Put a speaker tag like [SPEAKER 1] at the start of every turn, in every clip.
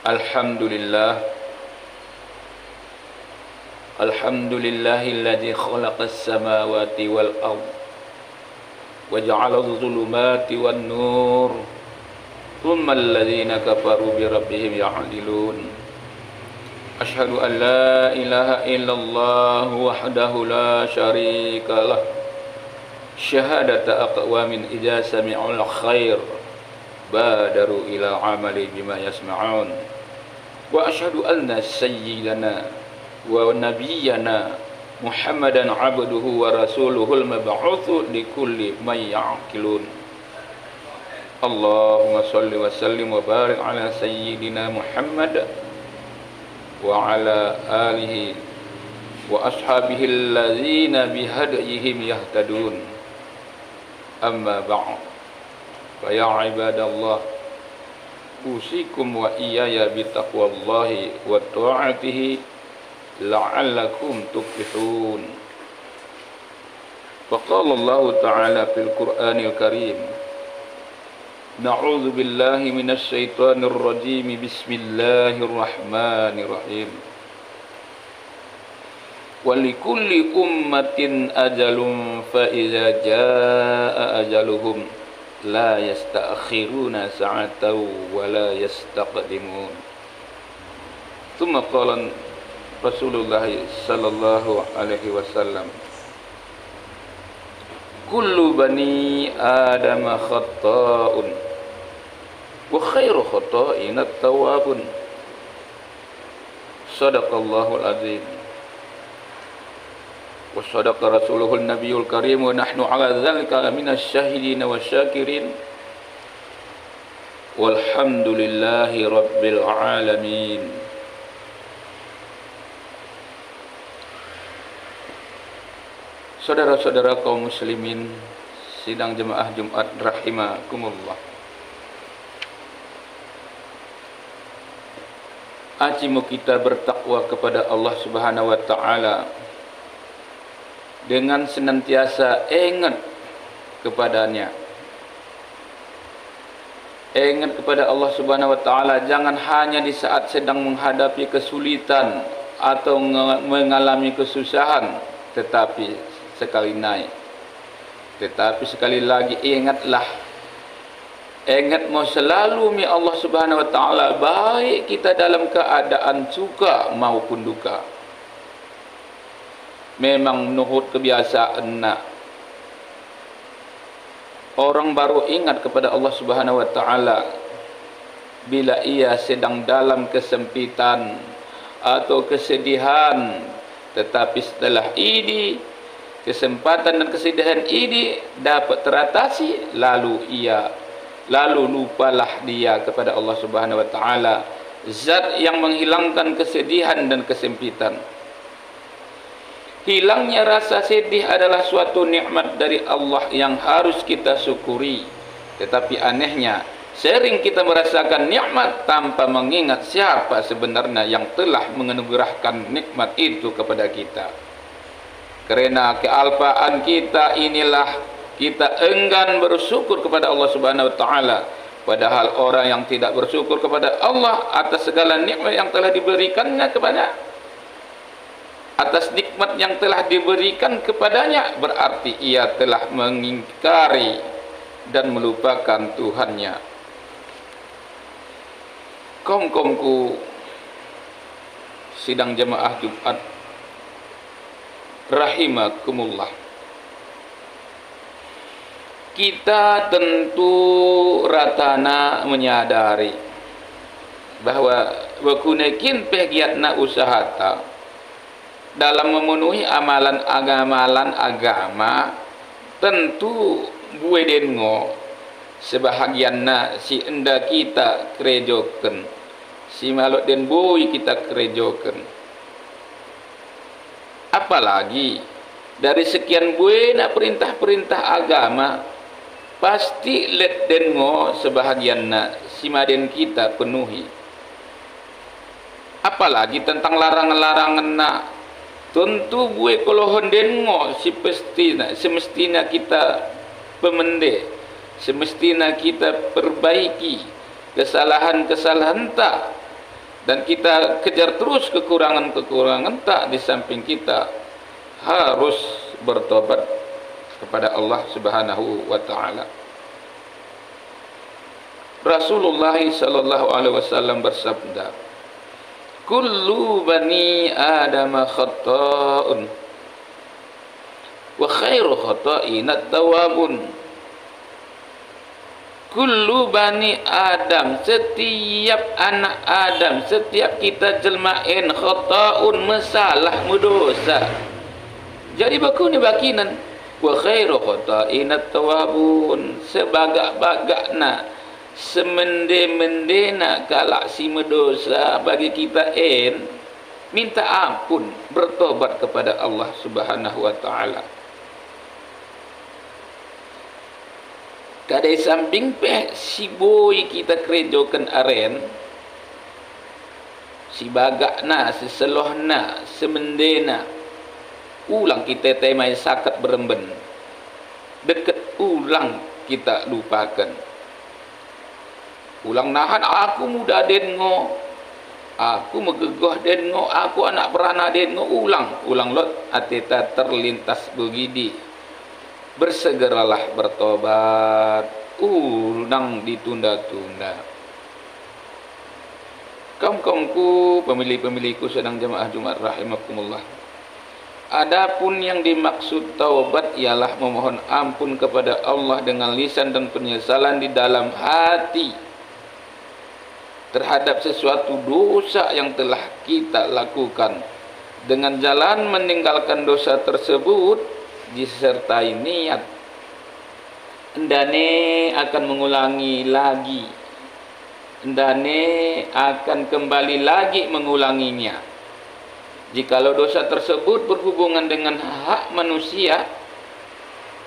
[SPEAKER 1] Alhamdulillah. Alhamdulillahilladzi khalaqas samawati wal ardh wa ja'ala adh-dhulumati wan nur thumma alladhina kafaru bi rabbihim ya'dilun. Asyhadu an la ilaha illallah wahdahu la syarika lah syahadata aqwamin idza sami'ul khair badaru ila amali bima yasma'un. Wa asyhadu anna sayyidana wa nabiyyana Muhammadan abduhu wa rasuluhul mab'utsu likulli may ya'qilun. Allahumma shalli wa sallim wa barik ala sayyidina Muhammad wa ala alihi wa ashabihi allazina bihadayhim yahtadun. Amma ba'd. Fa ya ibadallah, usikum wa iyaya bitaqwallahi wa ta'atihi la'allakum tuflihun. Wa qala Allah ta'ala fil Qur'anil Karim, na'udzu billahi minasy syaithanir rajim, bismillahirrahmanirrahim. Wa likulli ummatin ajalun fa idza jaa ajaluhum la yasta'khiruna sa'atan wa la yastaqdimun. Tsumma qala Rasulullah sallallahu alaihi wasallam, kullu bani Adam khata'un wa khairu khata'in at-tawwabun. Sadaqallahul azim wa sadaqa rasuluhun nabiyul karim wa nahnu ala dzalika minasy syahidin wasyakirin walhamdulillahi rabbil alamin. Saudara-saudara kaum muslimin sidang jemaah Jumat rahimakumullah. Acimu kita bertakwa kepada Allah Subhanahu wa taala dengan senantiasa ingat kepadanya. Ingat kepada Allah Subhanahu wa taala jangan hanya di saat sedang menghadapi kesulitan atau mengalami kesusahan, tetapi sekali naik. Tetapi sekali lagi ingatlah, ingat mau selalu mi Allah Subhanahu wa taala, baik kita dalam keadaan suka maupun duka. Memang menurut kebiasaan nak, orang baru ingat kepada Allah Subhanahu wa taala bila ia sedang dalam kesempitan atau kesedihan. Tetapi setelah ini kesempatan dan kesedihan ini dapat teratasi, lalu lupalah dia kepada Allah Subhanahu wa taala, zat yang menghilangkan kesedihan dan kesempitan. Hilangnya rasa sedih adalah suatu nikmat dari Allah yang harus kita syukuri. Tetapi anehnya, sering kita merasakan nikmat tanpa mengingat siapa sebenarnya yang telah menganugerahkan nikmat itu kepada kita. Karena kealpaan kita inilah kita enggan bersyukur kepada Allah Subhanahu wa taala. Padahal orang yang tidak bersyukur kepada Allah atas segala nikmat yang telah diberikannya kepada, atas nikmat yang telah diberikan kepadanya, berarti ia telah mengingkari dan melupakan Tuhannya. Kaum-kaumku sidang jemaah Jumat rahimakumullah, kita tentu ratana menyadari bahwa wakunekin pegiatna usahata dalam memenuhi amalan agama tentu bue dengo sebahagianna si enda kita kerejoken, si maluk den bui kita kerejoken. Apalagi dari sekian buena perintah-perintah agama, pasti let dengo sebahagianna si maden kita penuhi. Apalagi tentang larangan-larangan nak, tentu gue kalau hondengo si semestinya kita pemende, semestinya kita perbaiki kesalahan-kesalahan tak dan kita kejar terus kekurangan-kekurangan, tak di samping kita harus bertobat kepada Allah Subhanahu wa taala. Rasulullah sallallahu alaihi wasallam bersabda, "Kullu bani Adam khata'un wa khairu khata'in at-tawwabun." Kullu bani Adam, setiap anak Adam, setiap kita jelmain khata'un, masalah, mendosa. Jadi baku ni bakinan wa khairu khata'in at-tawwabun, sebagak-bagakna semende-mendena kalak si mendosa bagi kita minta ampun, bertobat kepada Allah Subhanahu wa taala. Kadai samping peh si boy kita kerejokan aren, si bagakna, si selohna, semendena, ulang kita temai sakat beremben, deket ulang kita lupakan, ulang nahan aku muda dengo, aku megegoh dengo, aku anak perana dengo, ulang lot ateta terlintas begini. Bersegeralah bertobat, ulang ditunda-tunda. Kaum-kaumku, pemilih-pemilihku sedang jemaah Jumat rahimakumullah. Adapun yang dimaksud taubat ialah memohon ampun kepada Allah dengan lisan dan penyesalan di dalam hati terhadap sesuatu dosa yang telah kita lakukan, dengan jalan meninggalkan dosa tersebut disertai niat endane akan mengulangi lagi, endane akan kembali lagi mengulanginya. Jikalau dosa tersebut berhubungan dengan hak manusia,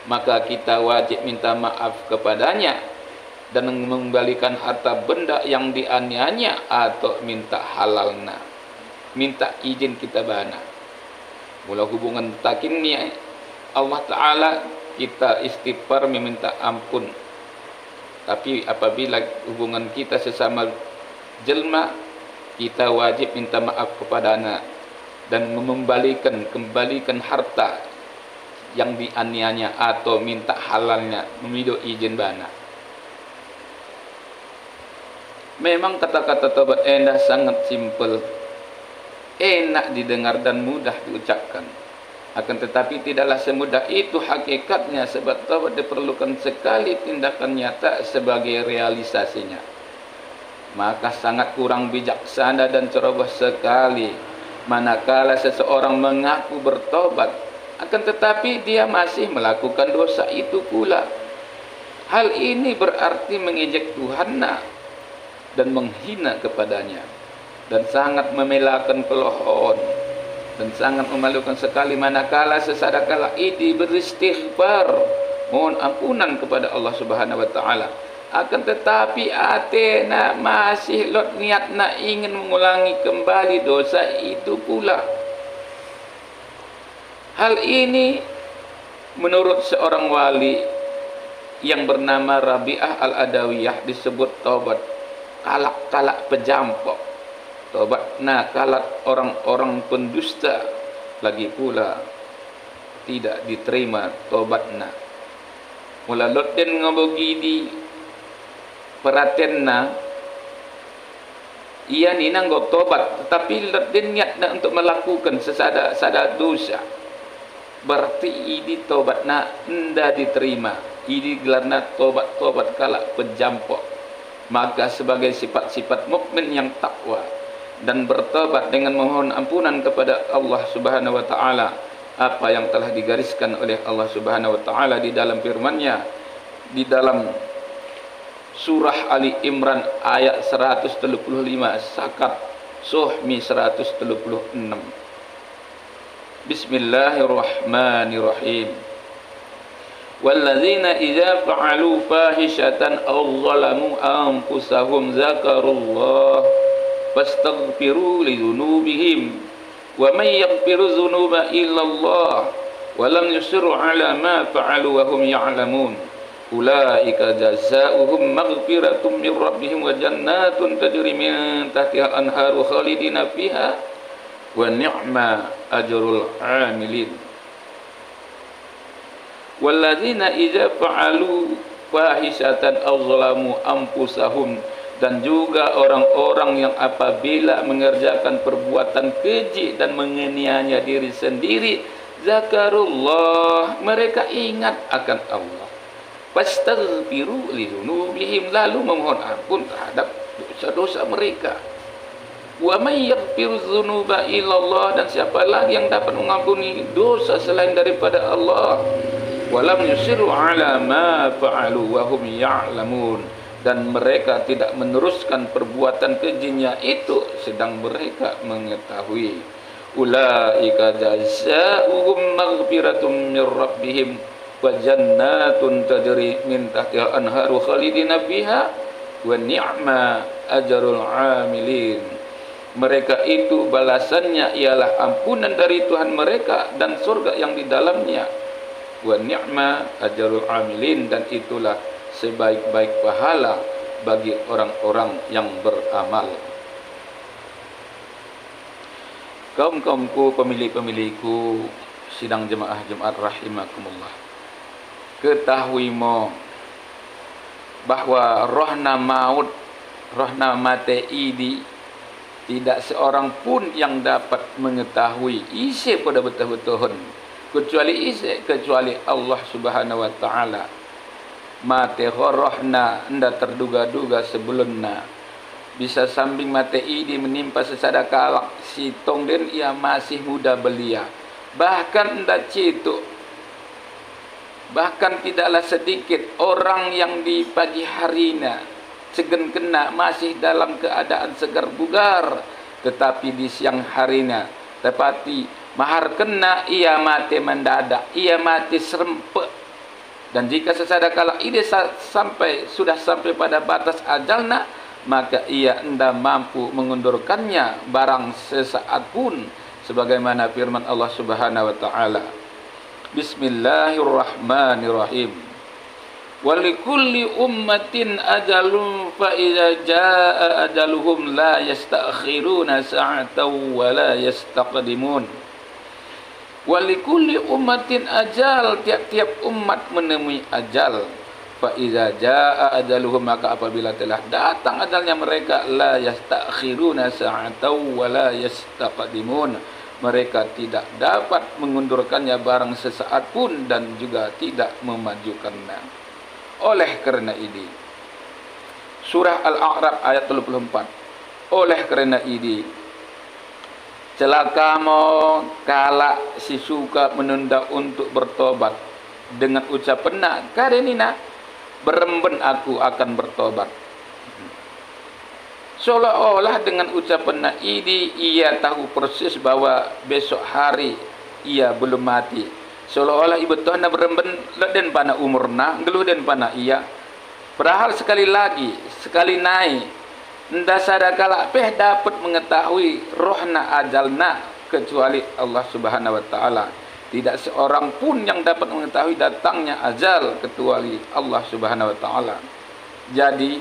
[SPEAKER 1] maka kita wajib minta maaf kepadanya dan mengembalikan harta benda yang dianiaya atau minta halalna, minta izin kita bana. Mula hubungan takin ni Allah Ta'ala kita istighfar meminta ampun. Tapi apabila hubungan kita sesama jelma, kita wajib minta maaf kepadanya dan kembalikan harta yang dianiaya atau minta halalnya, meminta izin bana. Memang kata-kata taubat sangat simpel, enak didengar dan mudah diucapkan. Akan tetapi tidaklah semudah itu hakikatnya, sebab taubat diperlukan sekali tindakan nyata sebagai realisasinya. Maka sangat kurang bijaksana dan ceroboh sekali manakala seseorang mengaku bertobat, akan tetapi dia masih melakukan dosa itu pula. Hal ini berarti mengejek Tuhanna dan menghina kepadanya, dan sangat memelakan pelohon, dan sangat memalukan sekali manakala sesadakala ini beristighfar, mohon ampunan kepada Allah Subhanahu wa taala, akan tetapi atena masih lot niatna ingin mengulangi kembali dosa itu pula. Hal ini menurut seorang wali yang bernama Rabi'ah Al-Adawiyah disebut taubat kalak-kalak pejampok. Taubat kalat orang-orang pendusta, lagi pula tidak diterima taubatna. Mula loten ngobogi di peratenna, ia ni nanggo tobat, tetapi loten niatna untuk melakukan sesada dosa, berarti ini taubatna nda diterima. Ini gelarna tobat kalak penjampok. Maka sebagai sifat-sifat mukmin yang takwa dan bertobat dengan mohon ampunan kepada Allah Subhanahu wa taala, apa yang telah digariskan oleh Allah Subhanahu wa taala di dalam firman-Nya di dalam surah Ali Imran ayat 135 sakat suhmi 136. Bismillahirrahmanirrahim. Walladzina idza fa'alu fahishatan aw zalamu anfusahum zakarullah fastaghfiru lidzunubihim wa may yaghfiru dzunuba illa Allah wa lam yusirru ala ma fa'alu wa hum ya'lamun ulaika jazaohum maghfiratum min rabbihim wa jannatun tajri min tahtiha anharu khalidina fiha wa ni'ma ajrul 'amilin. Walladzina idza fa'alu fahishatan aw zalamu anfusahum, dan juga orang-orang yang apabila mengerjakan perbuatan keji dan menganiaya diri sendiri, zakarullah, mereka ingat akan Allah, fastaghfiru lidzunubihim, lalu memohon ampun terhadap dosa-dosa mereka. Wa may yaghfiru dzunuba illallah, dan siapa lagi yang dapat mengampuni dosa selain daripada Allah. Walam yusiru ala ma fa'alu wa hum ya'lamun, dan mereka tidak meneruskan perbuatan kejinya itu sedang mereka mengetahui. Ulaika jazaohum maghfiratum min rabbihim wa jannatun tajri min tahtiha anharu khalidina fiha wa ni'ma ajrul 'amilin. Mereka itu balasannya ialah ampunan dari Tuhan mereka dan surga yang di dalamnya. Wa ni'ma ajrul 'amilin, dan itulah sebaik-baik pahala bagi orang-orang yang beramal. Kaum-kaumku, pemilih-pemilihku, sidang jemaah Jumat rahimakumullah, ketahuimu bahwa rohna maut, rohna mate idi, tidak seorang pun yang dapat mengetahui isi pada betul-betul kecuali Allah Subhanahu wa taala. Mate rohna nda terduga-duga sebelumna, bisa sambing mate idi menimpa sesada kalak si tongden ia masih muda belia, bahkan nda citu, bahkan tidaklah sedikit orang yang di pagi harinya segen kena masih dalam keadaan segar bugar, tetapi di siang harinya tepati mahar kena ia mati mendadak, ia mati serempet. Dan jika sesada kala ini sudah sampai pada batas ajalnya, maka ia tidak mampu mengundurkannya barang sesaat pun, sebagaimana firman Allah Subhanahu wa taala. Bismillahirrahmanirrahim. Walikulli ummatin ajalun fa idza jaa ajaluhum la yastakhiruna sa'atan wa la yastaqdimun. Walikulli ummatin ajal, tiap-tiap umat menemui ajal. Fa idza jaa ajaluhum, maka apabila telah datang ajalnya mereka, la yastakhiruna sa'atan wa la yastaqdimun, mereka tidak dapat mengundurkannya barang sesaat pun dan juga tidak memajukannya. Oleh kerana ini, surah Al-A'raf ayat 34, oleh kerana ini celakamu kala si suka menunda untuk bertobat dengan ucapan nak karenina beremben aku akan bertobat. Seolah-olah dengan ucapan nak ini ia tahu persis bahwa besok hari ia belum mati. Seolah-olah ibu Tuhan beremben dan pana umurna geluh dan pana ia. Padahal sekali lagi, sekali naik, nda sadakala peh dapat mengetahui rohna ajalna kecuali Allah Subhanahu wa taala. Tidak seorang pun yang dapat mengetahui datangnya ajal kecuali Allah Subhanahu wa taala. Jadi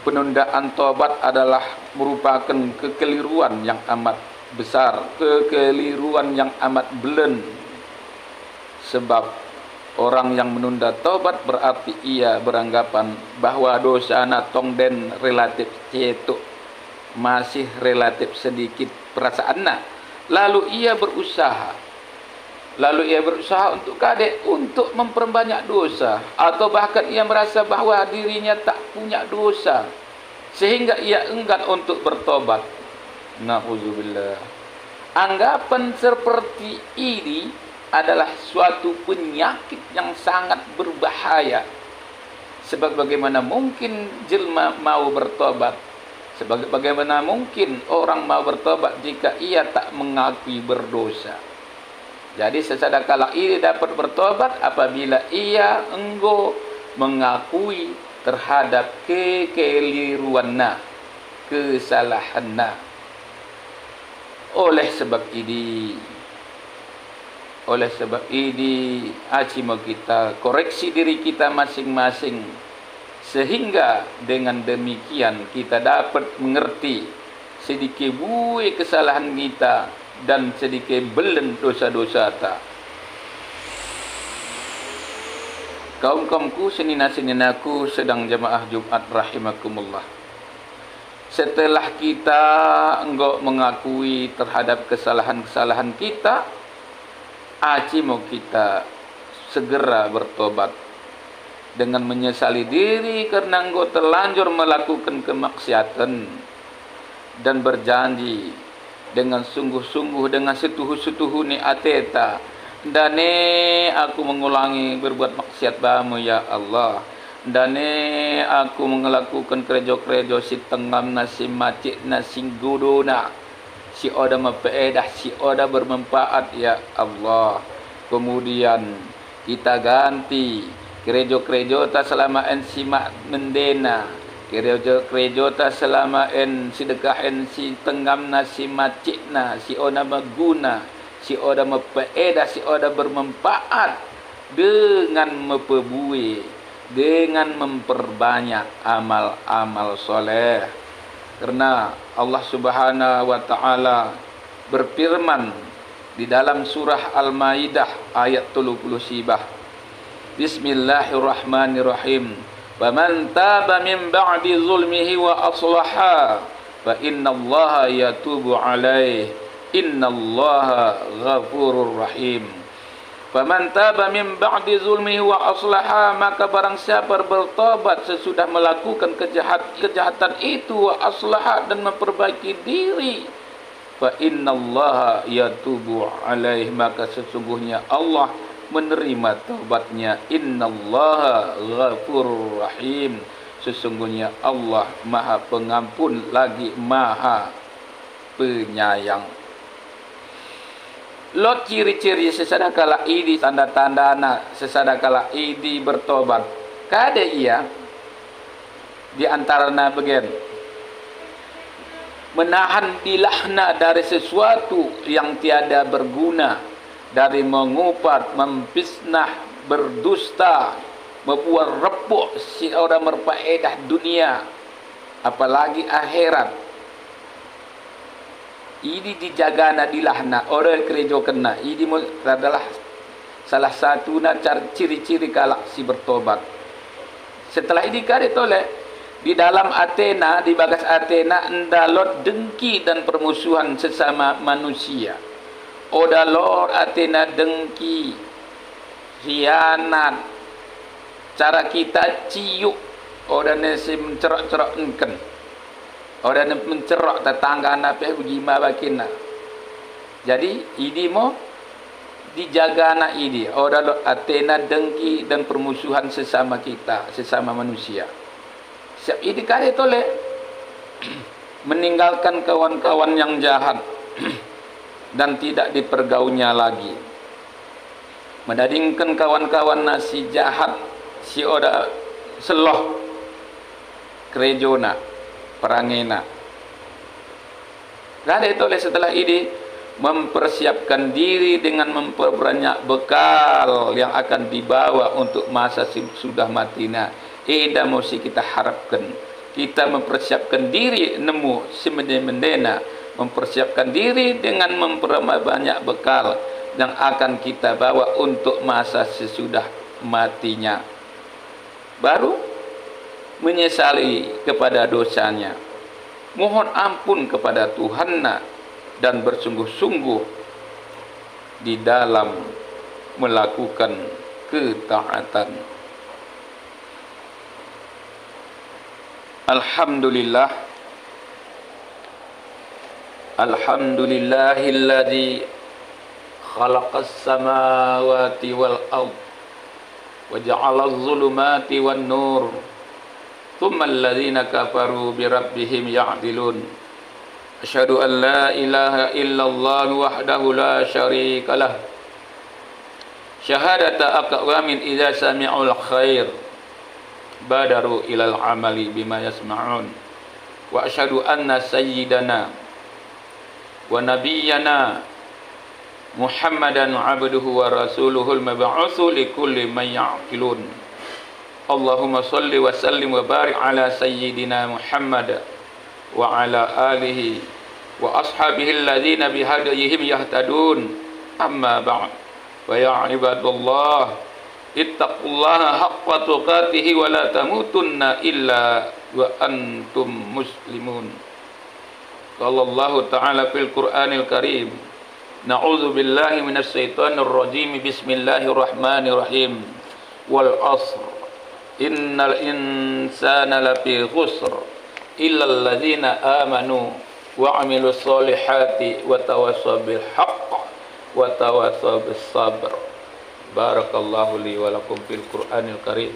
[SPEAKER 1] penundaan taubat adalah merupakan kekeliruan yang amat besar, kekeliruan yang amat belen. Sebab orang yang menunda taubat berarti ia beranggapan bahwa dosa na tongden relatif cetuk, masih relatif sedikit perasaanna. Lalu ia berusaha untuk kadek untuk memperbanyak dosa, atau bahkan ia merasa bahwa dirinya tak punya dosa sehingga ia enggan untuk bertobat. Na'udzubillah. Anggapan seperti ini adalah suatu penyakit yang sangat berbahaya. Sebab bagaimana mungkin jelma mau bertobat? Bagaimana mungkin orang mau bertobat jika ia tak mengakui berdosa? Jadi sesadakala ia dapat bertobat apabila ia enggo mengakui terhadap kekeliruanna, kesalahanna. Oleh sebab ini, Oleh sebab ini acimo kita koreksi diri kita masing-masing, sehingga dengan demikian kita dapat mengerti sedikit buih kesalahan kita dan sedikit belen dosa-dosa ta. Kaum-kaumku, senina-seninaku sedang jemaah Jumat rahimakumullah. Setelah kita enggak mengakui terhadap kesalahan-kesalahan kita, acimo kita segera bertobat dengan menyesali diri karena engkau terlanjur melakukan kemaksiatan, dan berjanji dengan sungguh-sungguh dengan setuhu-setuhu ni ateta, dane aku mengulangi berbuat maksiat bamu ya Allah, dane aku melakukan kerejo-kerejo si tengam nasi macik nasi gudona si oda mempeedah, si oda bermanfaat ya Allah. Kemudian kita ganti gerejo-gerejo ta selama en simak mendena, gerejo-gerejo ta selama en sedekah en si tenggam na si macikna, si oda maguna, si oda mempeedah, si oda bermanfaat dengan mempebui, dengan memperbanyak amal-amal soleh. Karena Allah Subhanahu wa taala berfirman di dalam surah Al-Maidah ayat 37. Bismillahirrahmanirrahim. Faman taba min ba'di zulmihi wa aslaha fa innallaha yatubu alaihi innallaha ghafurur rahim. Faman taba min ba'di zulmihi wa aslaha, maka barang siapa bertobat sesudah melakukan kejahatan itu, wa aslaha, dan memperbaiki diri, fa innallaha yatubu alaihi, maka sesungguhnya Allah menerima taubatnya. Innallaha ghafurur rahim, sesungguhnya Allah Maha Pengampun lagi Maha Penyayang. Lot ciri-ciri sesadakala idi, tanda-tanda anak sesadakala idi bertobat. Kada ia di antaranya bagian menahan dilahna dari sesuatu yang tiada berguna, dari mengupat, mempisnah, berdusta, membuat repuk si orang berfaedah dunia apalagi akhirat. Ini dijaga na dilahna orang gereja kena. Ini adalah salah satu ciri-ciri kalak si bertobat. Setelah ini kare toleh di dalam Athena, di bagas Athena, ndalot dengki dan permusuhan sesama manusia. Odalor Athena dengki, khianat, cara kita ciuk, odane si mencerak-cerakkan. Orang mencerok tetangga anak bagaimana bakina. Jadi ini mo dijaga anak ini. Orang Athena dengki dan permusuhan sesama kita, sesama manusia. Siap ini kali toleh meninggalkan kawan-kawan yang jahat dan tidak dipergaulnya lagi. Mendadingkan kawan-kawan nasi jahat si oda seloh kerejona perangena. Dan itu oleh setelah ini mempersiapkan diri dengan memperbanyak bekal yang akan dibawa untuk masa sudah matinya. Eda mesti kita harapkan kita mempersiapkan diri nemu semendena, mempersiapkan diri dengan memperbanyak bekal yang akan kita bawa untuk masa sesudah matinya. Baru menyesali kepada dosanya, mohon ampun kepada Tuhanna, dan bersungguh-sungguh di dalam melakukan ketaatan. Alhamdulillah, alhamdulillahilladzi khalaqas samawati wal ard wa ja'ala adh-dhulumati wan nur thumma alladhina kafaru bi rabbihim ya'dilun. Asyhadu an la ilaha illallah wahdahu la syarika lah, syahadata aqwamin idza sami'ul khair badaru ilal amali bima yasma'un. Wa asyhadu anna sayyidana wa nabiyyana Muhammadan abduhu wa rasuluhul mab'utsu likulli man ya'qilun. Allahumma salli wa sallim wa barik ala sayyidina Muhammad wa ala alihi wa ashabihi alladhina bihadayhim yahtadun. Amma ba'd. Wa ya ibadallah, ittaqullaha haqqa tuqatih wa la tamutunna illa wa antum muslimun. Qala Allah ta'ala fil Qur'anil Karim, na'udzu billahi minasy syaithanir rajim. Bismillahirrahmanirrahim. Wal 'asr innal insana lafi khusr illal ladzina amanu wa 'amilus solihati wa tawassaw bil haqq wa tawassaw bis sabr. Barakallahu li wa lakum fil Qur'anil Karim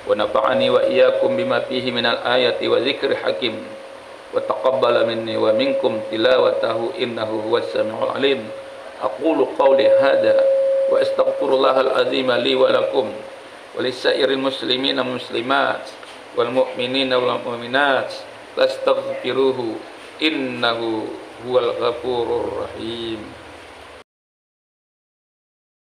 [SPEAKER 1] wa nafa'ani wa iyyakum bima fihi minal ayati wa dzikril hakim wa taqabbala minni wa minkum tilawatahu innahu huwas samiul alim. Aqulu qawli hadza wa astaghfirullahal azim li wa lakum wa lisairil muslimina muslimat wal mu'minina wal mu'minat fastaghfiruhu innahu huwal ghafurur rahim.